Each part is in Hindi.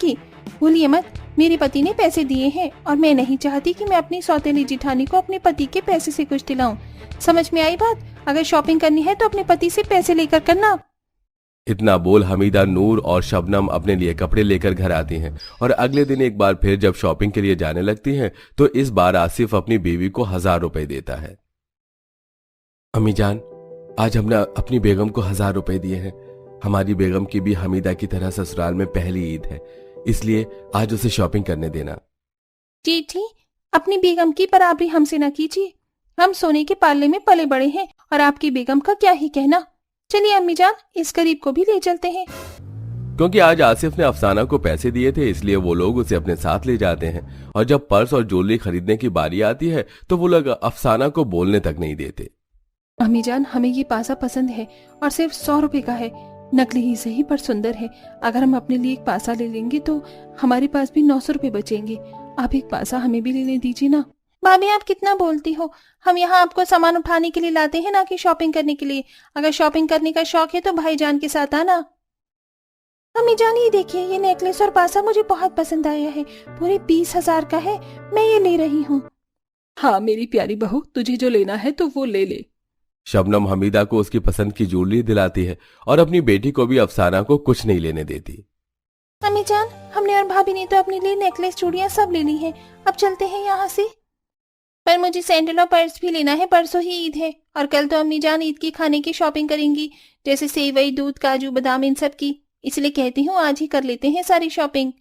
की। भूलिए मत, मेरे पति ने पैसे दिए हैं और मैं नहीं चाहती कि मैं अपनी सौतेली जिठानी को अपने पति के पैसे से कुछ दिलाऊं। समझ में आई बात? अगर शॉपिंग करनी है तो अपने पति से पैसे लेकर करना। इतना बोल हमीदा, नूर और शबनम अपने लिए कपड़े लेकर घर आती हैं और अगले दिन एक बार फिर जब शॉपिंग के लिए जाने लगती हैं तो इस बार आसिफ अपनी बीवी को 1000 रुपए देता है। अम्मी जान, आज हमने अपनी बेगम को 1000 रुपए दिए हैं। हमारी बेगम की भी हमीदा की तरह ससुराल में पहली ईद है, इसलिए आज उसे शॉपिंग करने देना। जी, अपनी बेगम की बराबरी हमसे न कीजिए। हम सोने के पाले में पले बड़े हैं और आपकी बेगम का क्या ही कहना। चलिए अम्मी जान, इस गरीब को भी ले चलते हैं। क्योंकि आज आसिफ ने अफसाना को पैसे दिए थे, इसलिए वो लोग उसे अपने साथ ले जाते हैं और जब पर्स और ज्वेलरी खरीदने की बारी आती है तो वो लोग अफसाना को बोलने तक नहीं देते। अम्मी जान, हमें ये पासा पसंद है और सिर्फ 100 रुपए का है। नकली ही सही पर सुंदर है। अगर हम अपने लिए एक पासा ले लेंगे तो हमारे पास भी 900 रुपए बचेंगे। आप एक पासा हमें भी लेने दीजिए ना। भाभी, आप कितना बोलती हो। हम यहाँ आपको सामान उठाने के लिए लाते हैं, ना कि शॉपिंग करने के लिए। अगर शॉपिंग करने का शौक है तो भाईजान के साथ आना। अम्मी जान, ये देखिए, ये नेकलेस और पासा मुझे बहुत पसंद आया है। पूरे 20,000 का है। मैं ये ले रही हूँ। हाँ मेरी प्यारी बहू, तुझे जो लेना है तो वो ले ले। शबनम हमीदा को उसकी पसंद की ज्वेलरी दिलाती है और अपनी बेटी को भी अफसाना को कुछ नहीं लेने देती। अम्मी जान, हमने और भाभी ने तो अपने लिए नेकलेस चूड़ियां सब ले ली हैं। अब चलते हैं यहाँ से। पर मुझे सैंडल और पर्स भी लेना है। परसों ही ईद है और कल तो अम्मी जान ईद की खाने की शॉपिंग करेंगी, जैसे सेवई, दूध, काजू, बादाम, इन सब की। इसलिए कहती हूँ आज ही कर लेते हैं सारी शॉपिंग।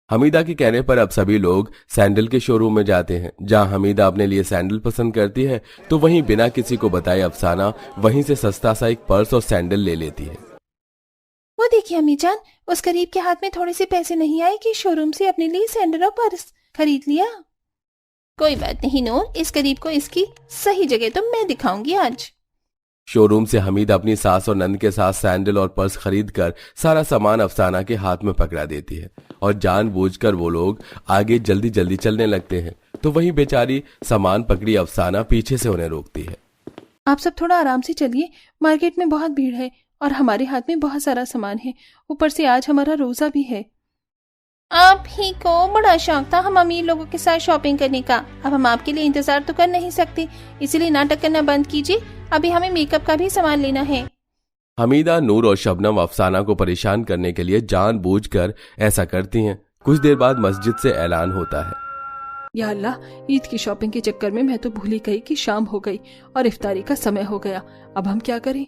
हमीदा के कहने पर अब सभी लोग सैंडल के शोरूम में जाते हैं। जहां हमीदा अपने लिए सैंडल पसंद करती है तो वहीं बिना किसी को बताए अफसाना वहीं से सस्ता सा एक पर्स और सैंडल ले लेती है। वो देखिए अम्मी जान, उस गरीब के हाथ में थोड़े से पैसे नहीं आए कि शोरूम से अपने लिए सैंडल और पर्स खरीद लिया। कोई बात नहीं नूर, इस गरीब को इसकी सही जगह तो मैं दिखाऊंगी आज। शोरूम से हमीदा अपनी सास और नंद के साथ सैंडल और पर्स खरीदकर सारा सामान अफसाना के हाथ में पकड़ा देती है और जानबूझकर वो लोग आगे जल्दी जल्दी चलने लगते हैं तो वहीं बेचारी सामान पकड़ी अफसाना पीछे से उन्हें रोकती है। आप सब थोड़ा आराम से चलिए, मार्केट में बहुत भीड़ है और हमारे हाथ में बहुत सारा सामान है। ऊपर से आज हमारा रोजा भी है। आप ही को बड़ा शौक था हम अमीर लोगों के साथ शॉपिंग करने का। अब हम आपके लिए इंतजार तो कर नहीं सकते, इसीलिए नाटक करना बंद कीजिए। अभी हमें मेकअप का भी सामान लेना है। हमीदा, नूर और शबनम अफसाना को परेशान करने के लिए जानबूझकर ऐसा करती हैं। कुछ देर बाद मस्जिद से ऐलान होता है, या अल्लाह, ईद की शॉपिंग के चक्कर में मैं तो भूल ही गई कि शाम हो गई और इफ्तारी का समय हो गया। अब हम क्या करें?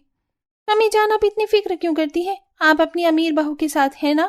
अम्मी जान, आप इतनी फिक्र क्यों करती है? आप अपनी अमीर बहू के साथ है ना,